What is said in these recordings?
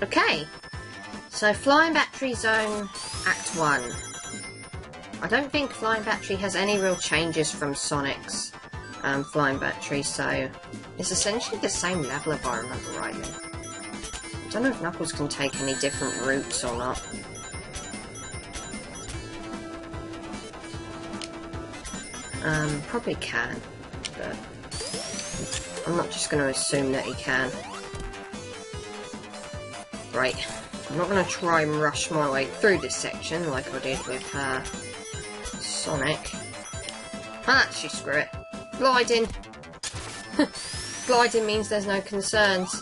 Okay, so Flying Battery Zone Act 1. I don't think Flying Battery has any real changes from Sonic's Flying Battery, so it's essentially the same level if I remember rightly. I don't know if Knuckles can take any different routes or not. Probably can, but I'm not just going to assume that he can. Right, I'm not going to try and rush my way through this section like I did with Sonic. Actually, screw it. Gliding! Gliding means there's no concerns.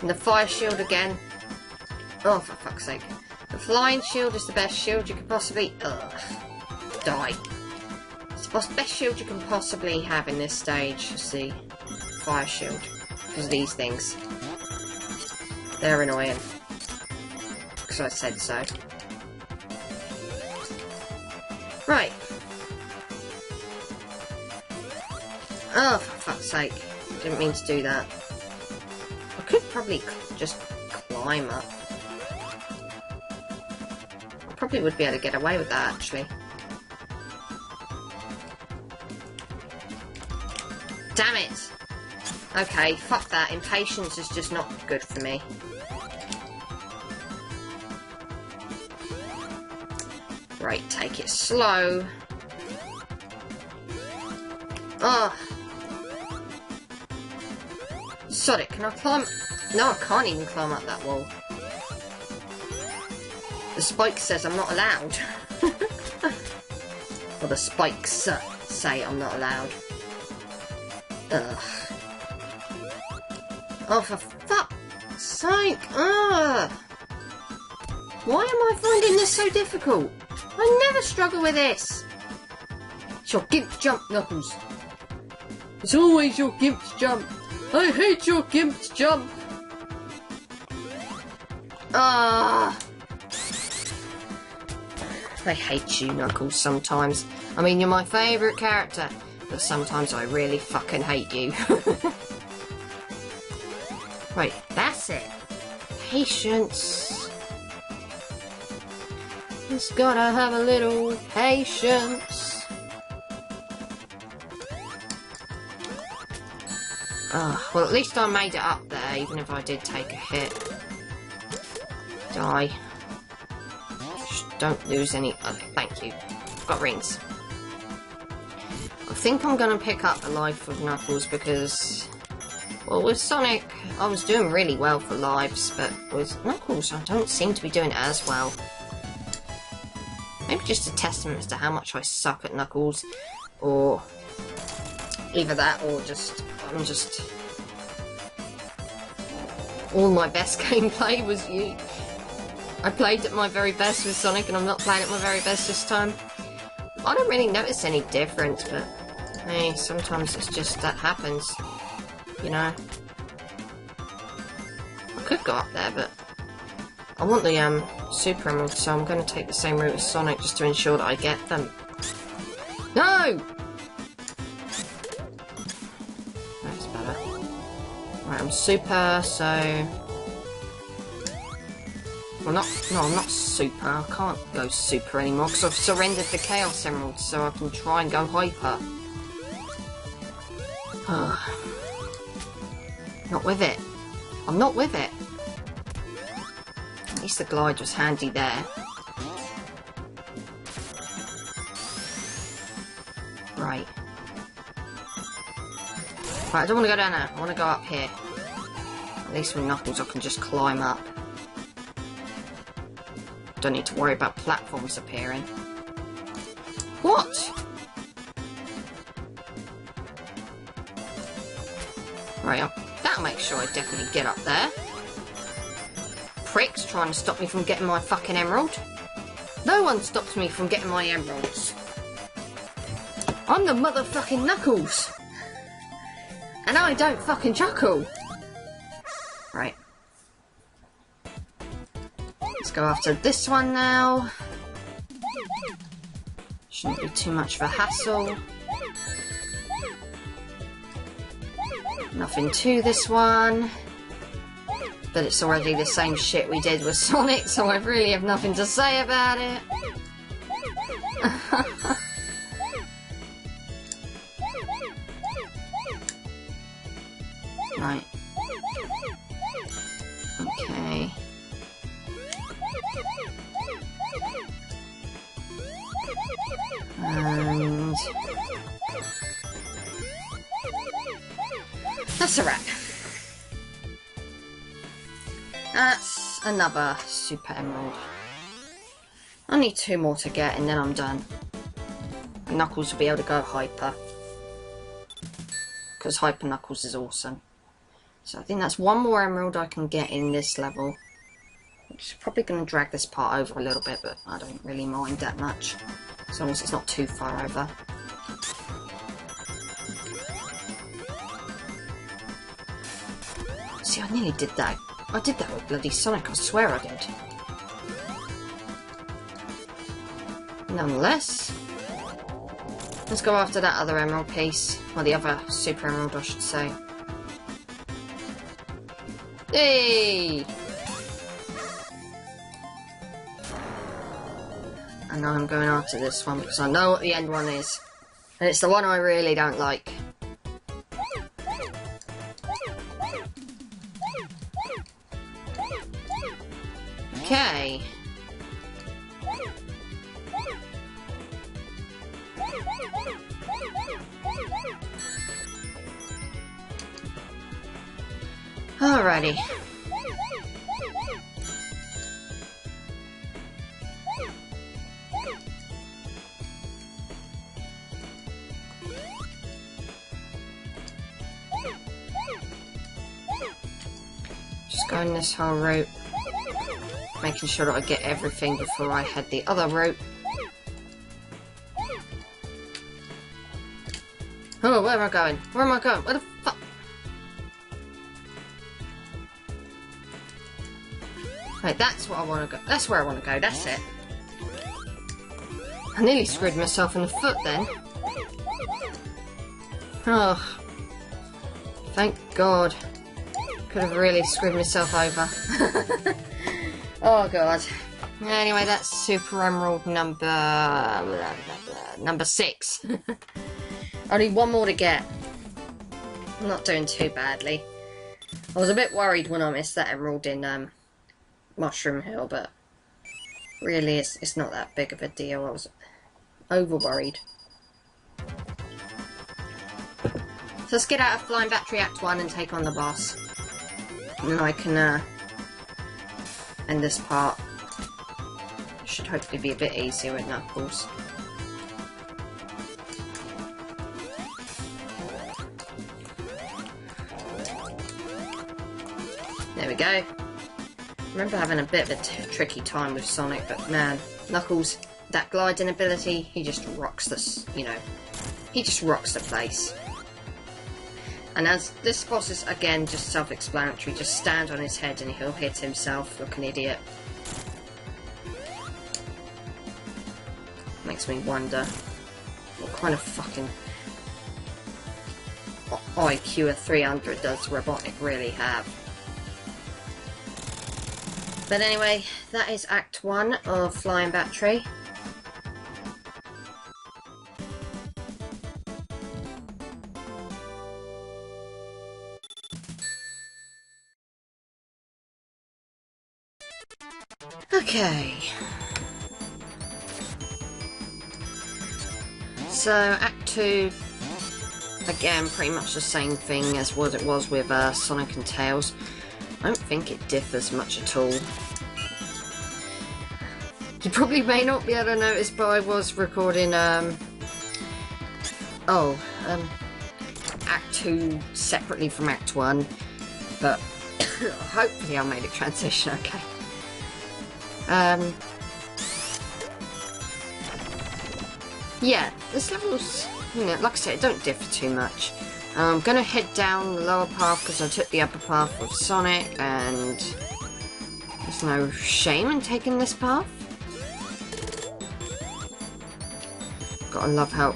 And the fire shield again. Oh, for fuck's sake. The flying shield is the best shield you could possibly... die. It's the best shield you can possibly have in this stage, is the fire shield. Because of these things. They're annoying. Because I said so. Right. Oh, for fuck's sake. Didn't mean to do that. I could probably just climb up. I probably would be able to get away with that, actually. Damn it! Okay, fuck that. Impatience is just not good for me. Right, take it slow. Oh. Sonic, can I climb? No, I can't even climb up that wall. The spike says I'm not allowed. Or the spikes say I'm not allowed. Ugh. Oh, for fuck's sake! Ugh. Why am I finding this so difficult? I never struggle with this! It's your gimped jump, Knuckles. It's always your gimped jump. I hate your gimped jump. Ah! I hate you, Knuckles, sometimes. I mean, you're my favourite character, but sometimes I really fucking hate you. Right, that's it. Patience. Just gotta have a little patience. Well, at least I made it up there, even if I did take a hit. Die. Just don't lose any... Okay, thank you. Got rings. I think I'm gonna pick up a life with Knuckles because... Well, with Sonic, I was doing really well for lives, but with Knuckles, I don't seem to be doing it as well. Maybe just a testament as to how much I suck at Knuckles, or either that, or just I'm just all my best gameplay was you. I played at my very best with Sonic, and I'm not playing at my very best this time. I don't really notice any difference, but hey, sometimes it's just that happens, you know. I could go up there, but I want the Super Emeralds, so I'm going to take the same route as Sonic just to ensure that I get them. No! That's better. Right, I'm Super, so... Well, no, I'm not Super. I can't go Super anymore because I've surrendered the Chaos Emeralds, so I can try and go Hyper. Not with it. I'm not with it. At least the glide was handy there. Right. Right, I don't want to go down there. I want to go up here. At least with Knuckles I can just climb up. Don't need to worry about platforms appearing. What? Right, that'll make sure I definitely get up there. Pricks trying to stop me from getting my fucking emerald. No one stops me from getting my emeralds. I'm the motherfucking Knuckles. And I don't fucking chuckle. Right. Let's go after this one now. Shouldn't be too much of a hassle. Nothing to this one. But it's already the same shit we did with Sonic, so I really have nothing to say about it. Right. Okay. And... that's a wrap. That's another Super Emerald. I need 2 more to get and then I'm done. And Knuckles will be able to go Hyper. Because Hyper Knuckles is awesome. So I think that's 1 more Emerald I can get in this level. Which is probably going to drag this part over a little bit, but I don't really mind that much. As long as it's not too far over. See, I nearly did that. I did that with bloody Sonic, I swear I did. Nonetheless, let's go after that other emerald piece. Or the other Super Emerald, I should say. Yay! And now I'm going after this one because I know what the end one is. And it's the one I really don't like. Okay. Alrighty. Just going this whole route. Making sure that I get everything before I head the other route. Oh, where am I going? Where am I going? Where the fuck? Right, that's what I want to go. That's where I want to go. That's it. I nearly screwed myself in the foot then. Oh. Thank God. Could have really screwed myself over. Oh God. Anyway, that's Super Emerald number 6. Only 1 more to get. I'm not doing too badly. I was a bit worried when I missed that emerald in Mushroom Hill, but really it's not that big of a deal. I was over worried. So let's get out of Flying Battery Act 1 and take on the boss. And then I can end this part. Should hopefully be a bit easier with Knuckles. There we go. I remember having a bit of a tricky time with Sonic, but man, Knuckles, that gliding ability, he just rocks this, you know, he just rocks the place. And as this boss is, again, just self-explanatory, just stand on his head and he'll hit himself, look an idiot. Makes me wonder what kind of fucking IQ of 300 does Robotic really have. But anyway, that is Act 1 of Flying Battery. Okay. So, Act 2, again, pretty much the same thing as what it was with Sonic and Tails. I don't think it differs much at all. You probably may not be able to notice, but I was recording, Act 2 separately from Act 1, but hopefully I made a transition okay. Yeah, this level's, you know, like I said, it don't differ too much. I'm gonna head down the lower path because I took the upper path with Sonic, and there's no shame in taking this path. Gotta love how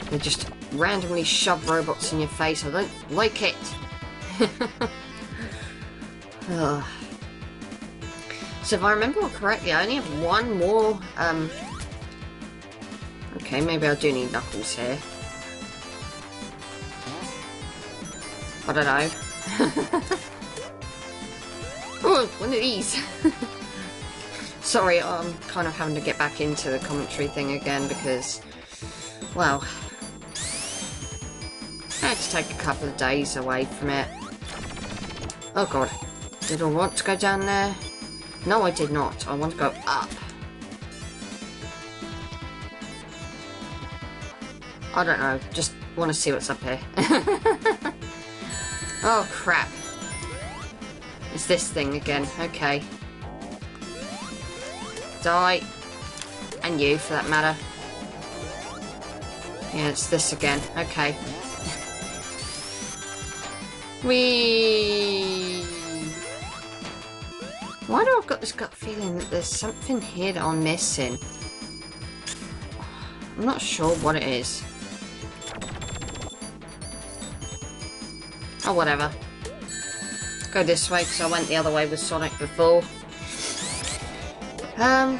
they just randomly shove robots in your face. I don't like it. Ugh. So if I remember correctly, I only have one more, okay, maybe I do need Knuckles here. I don't know. Oh, one of these. Sorry, I'm kind of having to get back into the commentary thing again because, well, I had to take a couple of days away from it. Oh god, did I want to go down there? No, I did not. I want to go up. I don't know, just want to see what's up here. Oh crap. It's this thing again, okay. Die. And you, for that matter. Yeah, it's this again, okay. Whee! Why do I got this gut feeling that there's something here that I'm missing? I'm not sure what it is. Oh, whatever. Go this way, because I went the other way with Sonic before. I'm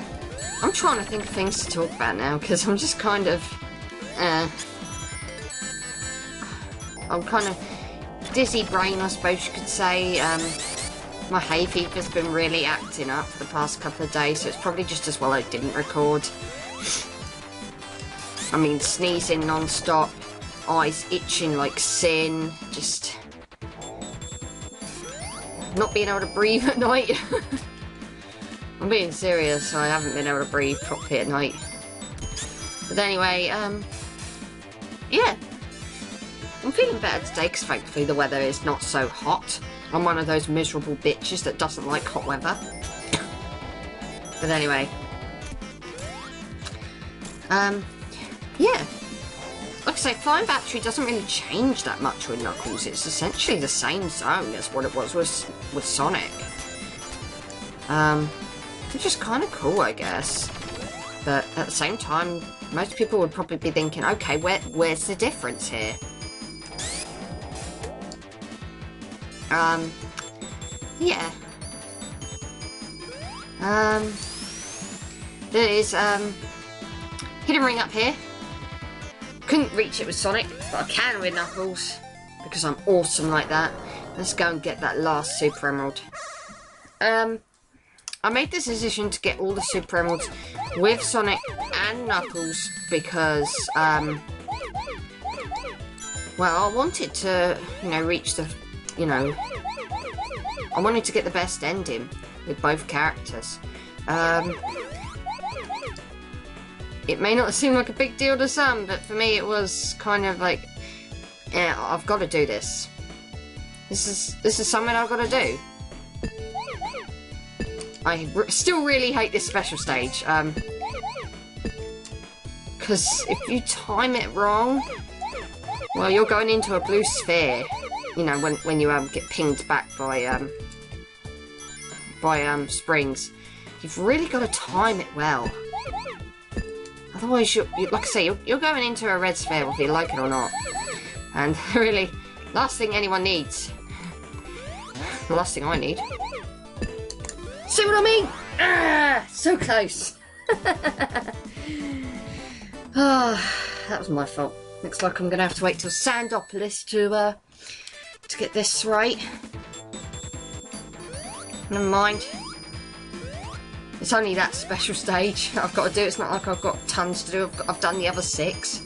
trying to think of things to talk about now, because I'm just kind of... I'm kind of dizzy brain, I suppose you could say. My hay fever's been really acting up for the past couple of days, so it's probably just as well I didn't record. I mean, sneezing non-stop, eyes itching like sin, just... not being able to breathe at night. I'm being serious, I haven't been able to breathe properly at night. But anyway, yeah. I'm feeling better today because thankfully the weather is not so hot. I'm one of those miserable bitches that doesn't like hot weather. But anyway. Yeah. Like I say, Flying Battery doesn't really change that much with Knuckles. It's essentially the same zone as what it was with Sonic. Which is kind of cool, I guess. But at the same time, most people would probably be thinking, okay, where's the difference here? Yeah. There is, hidden ring up here. Couldn't reach it with Sonic, but I can with Knuckles, because I'm awesome like that. Let's go and get that last Super Emerald. I made this decision to get all the Super Emeralds with Sonic and Knuckles because, well, I wanted to, you know, reach the, you know, I wanted to get the best ending with both characters. It may not seem like a big deal to some, but for me it was kind of like, yeah, I've got to do this. This is something I've got to do. I still really hate this special stage, because if you time it wrong, well, you're going into a blue sphere, you know, when you get pinged back by springs. You've really got to time it well. Otherwise, like I say, you're going into a red sphere whether you like it or not. And really, last thing anyone needs, the last thing I need. See what I mean? Ah, so close. Ah, that was my fault. Looks like I'm going to have to wait till Sandopolis to get this right. Never mind. It's only that special stage I've got to do. It's not like I've got tons to do. I've done the other 6.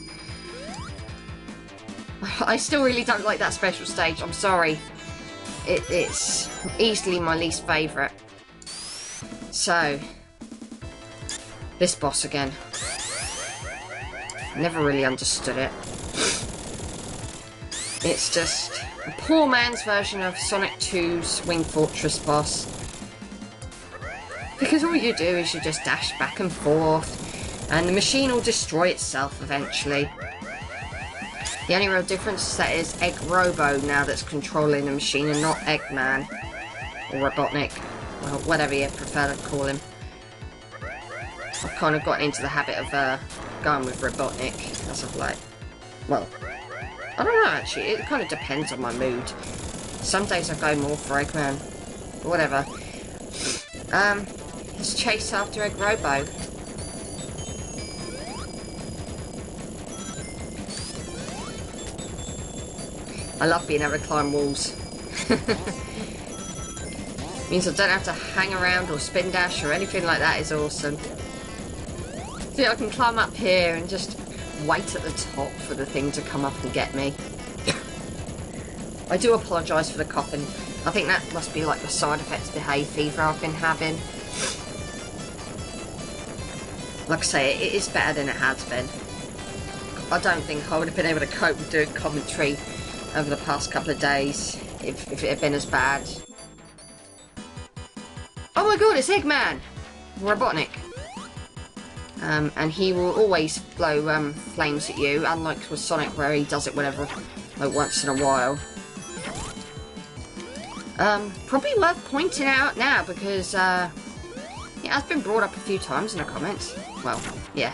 I still really don't like that special stage. I'm sorry. It's easily my least favourite. So, this boss again. Never really understood it. It's just a poor man's version of Sonic 2's Wing Fortress boss. Because all you do is you just dash back and forth, and the machine will destroy itself eventually. The only real difference is that it's Egg Robo now that's controlling the machine and not Eggman. Or Robotnik. Well, whatever you prefer to call him. I've kind of got into the habit of going with Robotnik as of late. Well, I don't know actually, it kind of depends on my mood. Some days I go more for Eggman. But whatever. Let's chase after Egg Robo. I love being able to climb walls. Means I don't have to hang around or spin dash or anything like that. Is awesome. See, I can climb up here and just wait at the top for the thing to come up and get me. I do apologise for the coughing. I think that must be like the side effects of the hay fever I've been having. Like I say, it is better than it has been. I don't think I would have been able to cope with doing commentary over the past couple of days if it had been as bad. Oh my god, it's Eggman! Robotnik. And he will always blow flames at you, unlike with Sonic where he does it whenever, like once in a while. Probably worth pointing out now because it has been brought up a few times in the comments. Well, yeah.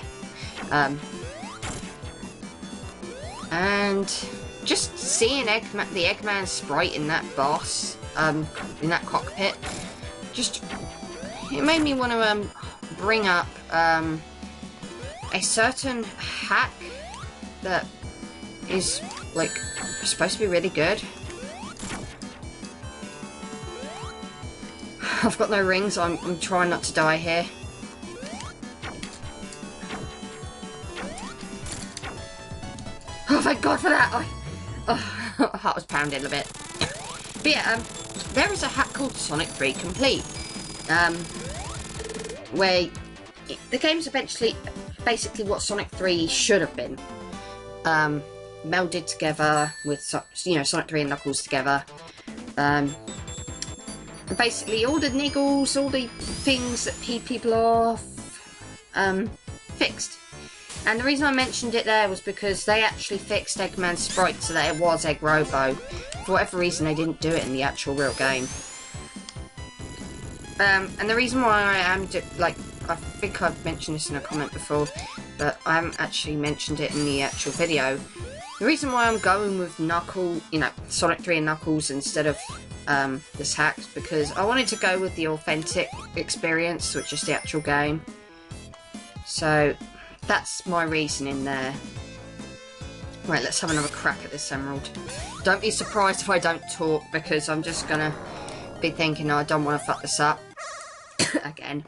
And just seeing the Eggman sprite in that boss, in that cockpit, just it made me want to bring up a certain hack that is like supposed to be really good. I've got no rings. I'm trying not to die here. Oh, thank God for that! My heart was pounding a bit. But yeah, there is a hack called Sonic 3 Complete, where the game's basically what Sonic 3 should have been, melded together with Sonic 3 and Knuckles together. And basically, all the niggles, all the things that peed people off, fixed. And the reason I mentioned it there was because they actually fixed Eggman's sprite so that it was Egg Robo. For whatever reason, they didn't do it in the actual real game. And the reason why I am, I think I've mentioned this in a comment before, but I haven't actually mentioned it in the actual video. The reason why I'm going with Sonic 3 and Knuckles instead of this hack is because I wanted to go with the authentic experience, which is the actual game. So that's my reasoning there. Right, let's have another crack at this emerald. Don't be surprised if I don't talk, because I'm just gonna be thinking, oh, I don't want to fuck this up again.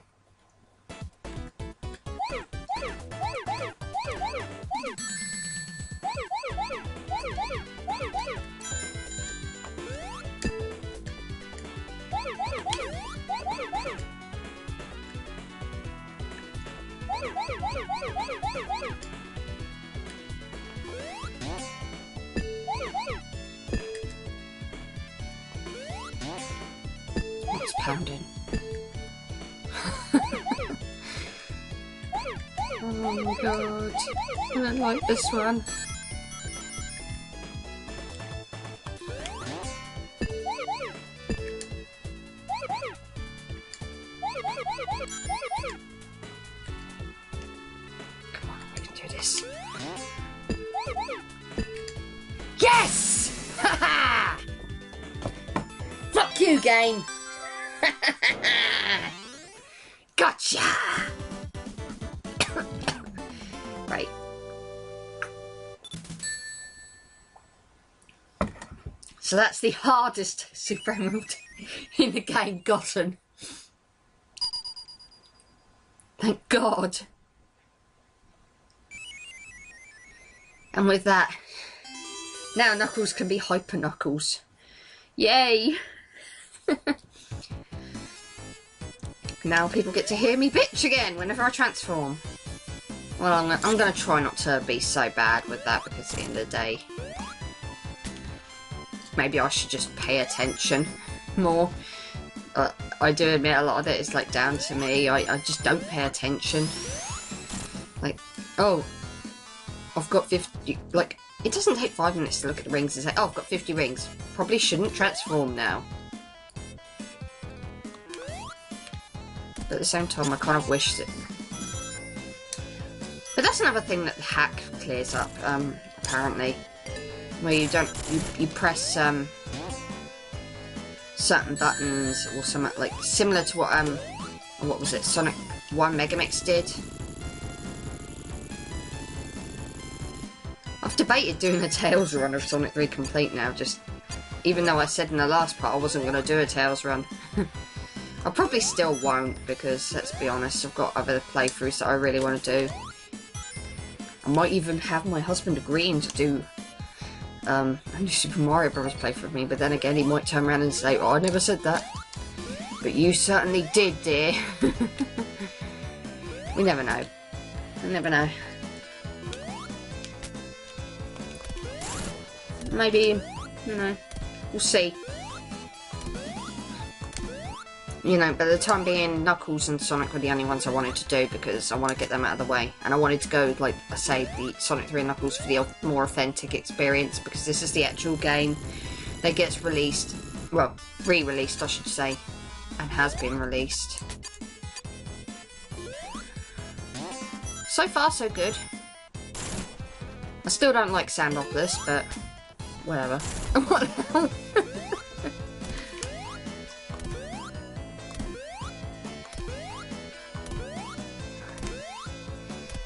It's pounding. Oh my god, I don't like this one. Come on, we can do this. Yes! Haha! Fuck you, game! Gotcha! Right. So that's the hardest Super Emerald in the game gotten. Thank God. And with that, now Knuckles can be Hyper Knuckles. Yay! Now people get to hear me bitch again whenever I transform. Well, I'm going to try not to be so bad with that, because at the end of the day, maybe I should just pay attention more. I do admit a lot of it is like down to me. I just don't pay attention. Like, oh, I've got 50, like, it doesn't take 5 minutes to look at the rings and say, oh, I've got 50 rings. Probably shouldn't transform now. But at the same time, I kind of wish that... But that's another thing that the hack clears up, apparently. Where you don't... You press, certain buttons or something like similar to what was it, Sonic 1 Megamix did. I've debated doing a Tails run of Sonic 3 Complete now, just even though I said in the last part I wasn't going to do a Tails run. I probably still won't, because let's be honest, I've got other playthroughs that I really want to do. I might even have my husband agreeing to do a new Super Mario Bros. Playthrough with me, but then again he might turn around and say, "Oh, I never said that." But you certainly did, dear. We never know. We never know. Maybe, you know, we'll see. You know, but the time being, Knuckles and Sonic were the only ones I wanted to do, because I want to get them out of the way. And I wanted to go, like I say, the Sonic 3 and Knuckles for the more authentic experience, because this is the actual game that gets released, well, re-released I should say, and has been released. So far so good. I still don't like Sandopolis, but whatever. What the hell?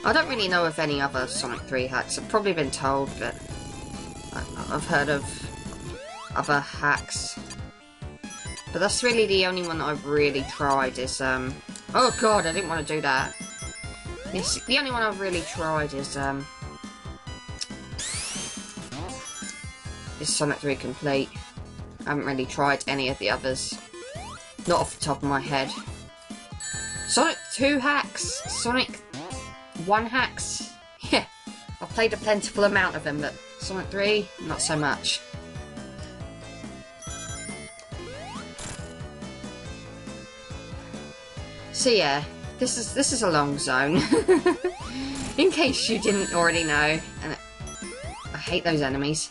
I don't really know of any other Sonic 3 hacks. I've probably been told, but I've heard of other hacks. But that's really the only one that I've really tried is, oh god, I didn't want to do that. Yes, the only one I've really tried is Sonic 3 Complete. I haven't really tried any of the others. Not off the top of my head. Sonic 2 hacks, Sonic 1 hacks. Yeah, I've played a plentiful amount of them, but Sonic 3, not so much. So yeah, this is a long zone. In case you didn't already know, and I hate those enemies.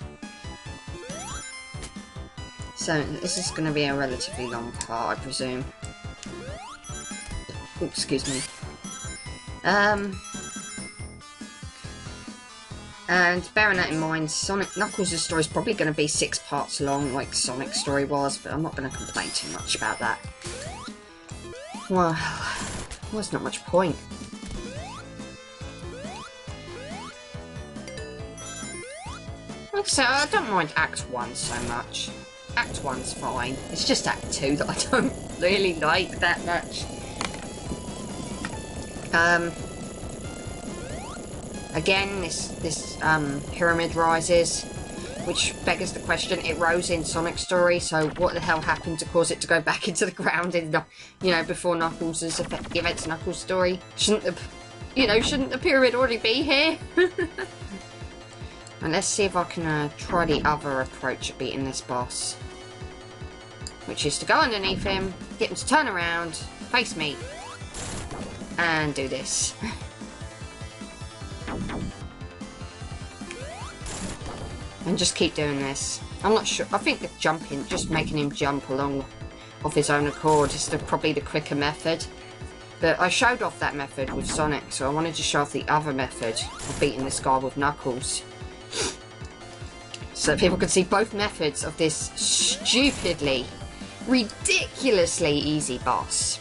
So this is going to be a relatively long part, I presume. Oh, excuse me. And bearing that in mind, Sonic Knuckles' story is probably going to be 6 parts long, like Sonic's story was, but I'm not going to complain too much about that. Well, there's not much point. Like I say, I don't mind Act 1 so much. Act 1's fine. It's just Act 2 that I don't really like that much. Again, this pyramid rises, which beggars the question. It rose in Sonic's story, so what the hell happened to cause it to go back into the ground in the, you know, before Knuckles' events Knuckles' story? Shouldn't the pyramid already be here? And let's see if I can try the other approach at beating this boss, which is to go underneath him, get him to turn around, face me, and do this. And just keep doing this. I'm not sure. I think the jumping, just making him jump along of his own accord is probably the quicker method. But I showed off that method with Sonic, so I wanted to show off the other method of beating this guy with Knuckles. So people can see both methods of this stupidly, ridiculously easy boss.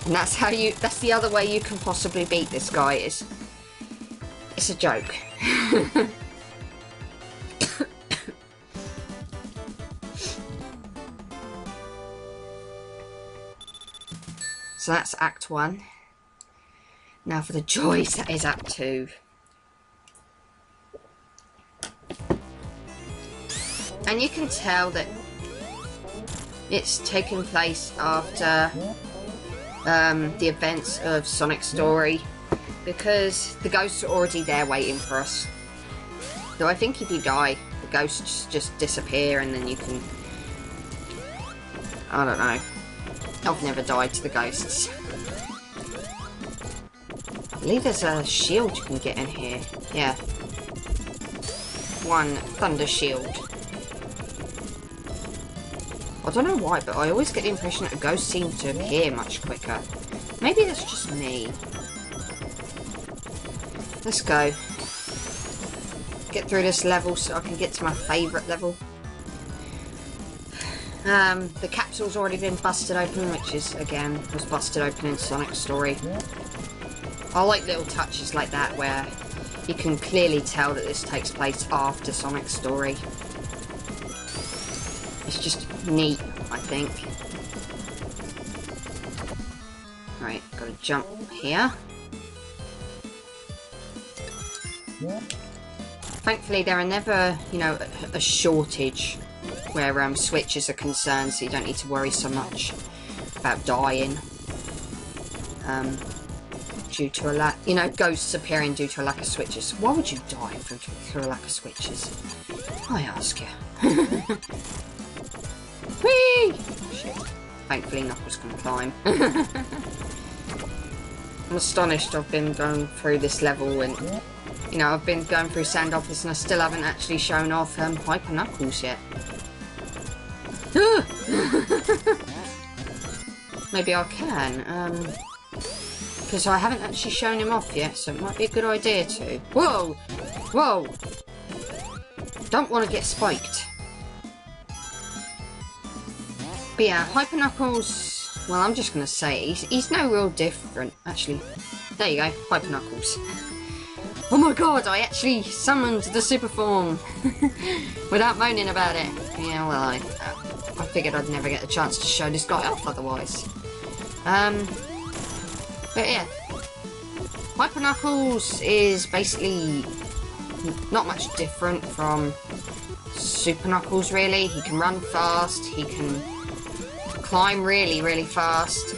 And that's the other way you can possibly beat this guy is, it's a joke. So that's Act 1. Now for the joys that is Act 2. And you can tell that it's taking place after the events of Sonic's story, because the ghosts are already there waiting for us. Though I think if you die, the ghosts just disappear and then you can... I don't know. I've never died to the ghosts. I believe there's a shield you can get in here. Yeah. One thunder shield. I don't know why, but I always get the impression that the ghosts seem to appear much quicker. Maybe that's just me. Let's go. Get through this level so I can get to my favourite level. The capsule's already been busted open, which is, again, was busted open in Sonic's story. I like little touches like that where you can clearly tell that this takes place after Sonic's story. It's just neat, I think. Right, gotta jump here. Thankfully, there are never, you know, a shortage where switches are concerned, so you don't need to worry so much about dying. Due to a lack, you know, ghosts appearing due to a lack of switches. Why would you die through a lack of switches? I ask you. Whee! Shit. Thankfully, Knuckles can climb. I'm astonished I've been going through this level and, you know, I've been going through Sandopolis and I still haven't actually shown off Hyper Knuckles yet. Maybe I can, because I haven't actually shown him off yet, so it might be a good idea to. Whoa! Whoa! Don't want to get spiked. But yeah, Hyper Knuckles, well, I'm just going to say, he's no real different. Actually, there you go, Hyper Knuckles. Oh my god, I actually summoned the super form without moaning about it. Yeah, well, I figured I'd never get a chance to show this guy off otherwise. But yeah, Hyper Knuckles is basically not much different from Super Knuckles, really. He can run fast, he can climb really, really fast.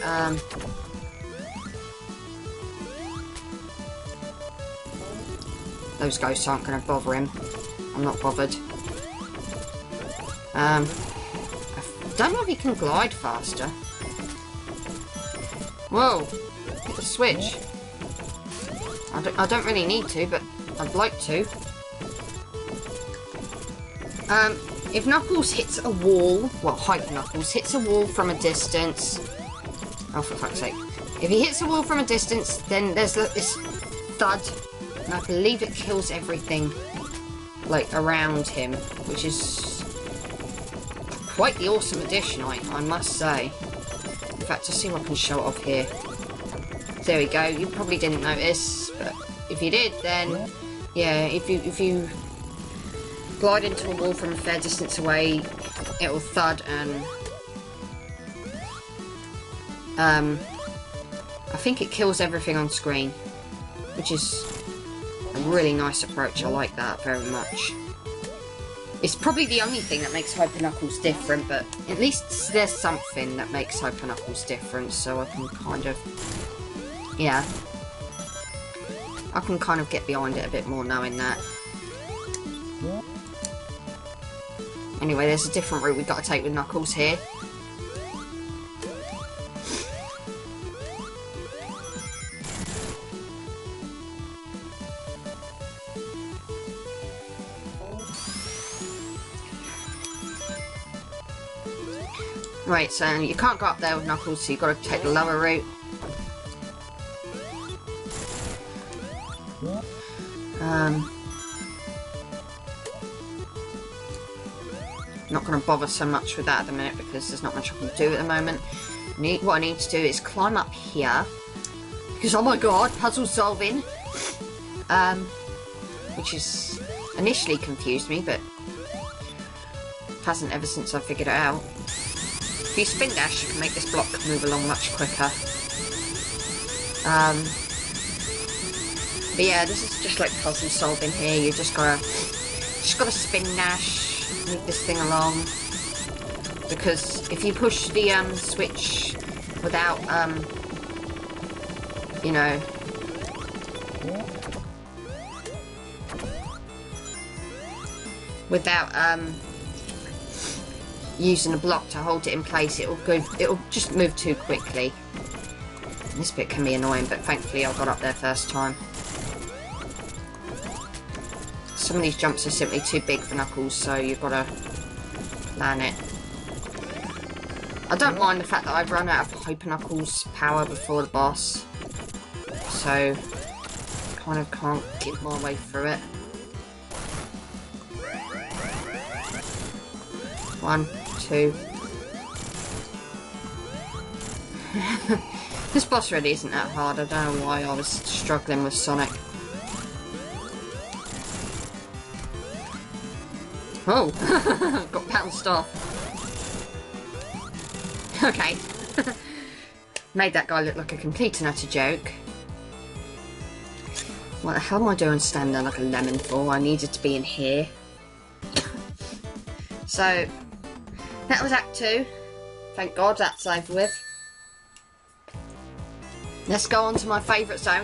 Those ghosts aren't going to bother him. I'm not bothered. I don't know if he can glide faster. Whoa! Hit the switch. I don't really need to, but I'd like to. If Knuckles hits a wall, well, Hyper Knuckles hits a wall from a distance. Oh, for fuck's sake. If he hits a wall from a distance, then there's this thud. And I believe it kills everything, like, around him, which is quite the awesome addition, I must say. In fact, I'll see if I can show it off here. There we go. You probably didn't notice, but if you did, then yeah, if you glide into a wall from a fair distance away, it will thud and I think it kills everything on screen, which is a really nice approach. I like that very much. It's probably the only thing that makes Hyper Knuckles different, but at least there's something that makes Hyper Knuckles different, so I can kind of, yeah, I can kind of get behind it a bit more knowing that. Anyway, there's a different route we've got to take with Knuckles here. Right, so you can't go up there with Knuckles, so you've got to take the lower route. Not going to bother so much with that at the minute because there's not much I can do at the moment. What I need to do is climb up here because, oh my god, puzzle solving, which has initially confused me, but hasn't ever since I figured it out. If you spin dash, you can make this block move along much quicker. But yeah, this is just like puzzle solving here. You just gotta spin dash, move this thing along. Because if you push the switch without you know, without using a block to hold it in place, it'll just move too quickly. And this bit can be annoying, but thankfully I got up there first time. Some of these jumps are simply too big for Knuckles, so you've got to plan it. I don't mind the fact that I've run out of Hyper Knuckles power before the boss, so kind of can't get my way through it. 1, 2, This boss really isn't that hard. I don't know why I was struggling with Sonic. Oh! Got bounced off. Okay. Made that guy look like a complete and utter joke. What the hell am I doing standing there like a lemon for? I needed to be in here. So, that was Act 2. Thank God that's over with. Let's go on to my favourite zone.